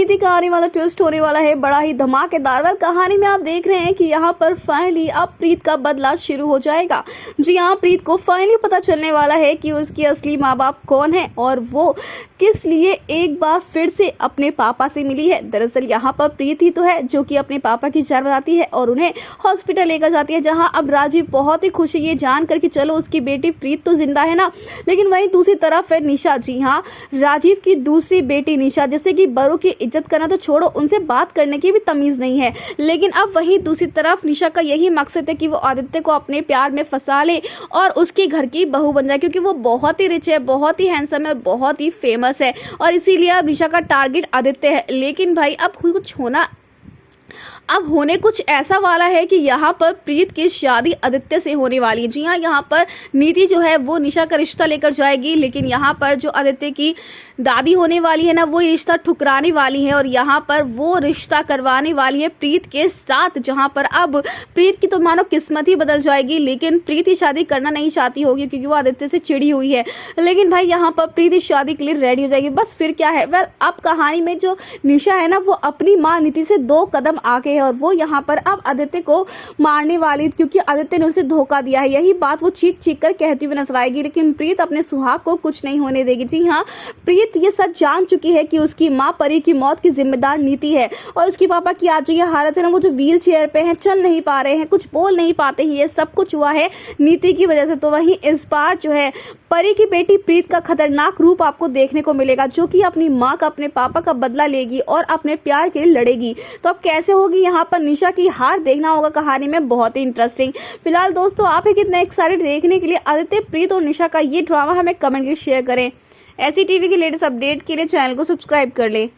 प्रीति का आने वाला ट्विस्ट होने वाला है बड़ा ही धमाकेदार। वाल कहानी में आप देख रहे हैं कि यहाँ पर फाइनली अब प्रीत का बदला शुरू हो जाएगा। जी हाँ, प्रीत को फाइनली पता चलने वाला है कि उसकी असली माँ बाप कौन है और वो किस लिए एक बार फिर से अपने पापा से मिली है। दरअसल यहाँ पर प्रीत ही तो है जो कि अपने पापा की जान बताती है और उन्हें हॉस्पिटल लेकर जाती है, जहाँ अब राजीव बहुत ही खुश है ये जानकर कि चलो उसकी बेटी प्रीत तो जिंदा है ना। लेकिन वहीं दूसरी तरफ है निशा। जी हाँ, राजीव की दूसरी बेटी निशा, जैसे कि बड़ों की इज्जत करना तो छोड़ो, उनसे बात करने की भी तमीज नहीं है। लेकिन अब वहीं दूसरी तरफ निशा का यही मकसद है कि वो आदित्य को अपने प्यार में फंसा ले और उसके घर की बहू बन जाए, क्योंकि वो बहुत ही रिच है, बहुत ही हैंडसम है, बहुत ही फेमस है और इसीलिए अब निशा का टारगेट आदित्य है। लेकिन भाई अब होने कुछ ऐसा वाला है कि यहाँ पर प्रीत की शादी आदित्य से होने वाली है। जी हाँ, यहाँ पर नीति जो है वो निशा का रिश्ता लेकर जाएगी, लेकिन यहाँ पर जो आदित्य की दादी होने वाली है ना, वो रिश्ता ठुकराने वाली है और यहाँ पर वो रिश्ता करवाने वाली है प्रीत के साथ, जहाँ पर अब प्रीत की तो मानो किस्मत ही बदल जाएगी। लेकिन प्रीत ही शादी करना नहीं चाहती होगी क्योंकि वो आदित्य से चिड़ी हुई है। लेकिन भाई यहाँ पर प्रीत इस शादी के लिए रेडी हो जाएगी। बस फिर क्या है, वेल अब कहानी में जो निशा है ना, वो अपनी माँ नीति से 2 कदम आगे है और वो यहाँ पर अब आदित्य को मारने वाली, क्योंकि आदित्य ने उसे धोखा दिया है। यही बात वो चीख चीख कर कहती हुई नजर आएगी। लेकिन प्रीत अपने सुहाग को कुछ नहीं होने देगी। जी हाँ, प्रीत ये सच जान चुकी है कि उसकी माँ परी की मौत की जिम्मेदार नीति है और उसके पापा की आज जो ये हालत है ना, वो जो व्हील चेयर पे हैं, चल नहीं पा रहे हैं, कुछ बोल नहीं पाते हैं, ये सब कुछ हुआ है नीति की वजह से। तो वहीं इस बार जो है परी की बेटी प्रीत का खतरनाक रूप आपको देखने को मिलेगा, जो कि अपनी माँ का, अपने पापा का बदला लेगी और अपने प्यार के लिए लड़ेगी। तो अब कैसे होगी यहाँ पर निशा की हार, देखना होगा कहानी में, बहुत ही इंटरेस्टिंग। फिलहाल दोस्तों, आप एक कितने एक्साइटेड देखने के लिए आदित्य, प्रीत और निशा का ये ड्रामा, हमें कमेंट करके शेयर करें। ऐसी टीवी की लेटेस्ट अपडेट के लिए चैनल को सब्सक्राइब कर लें।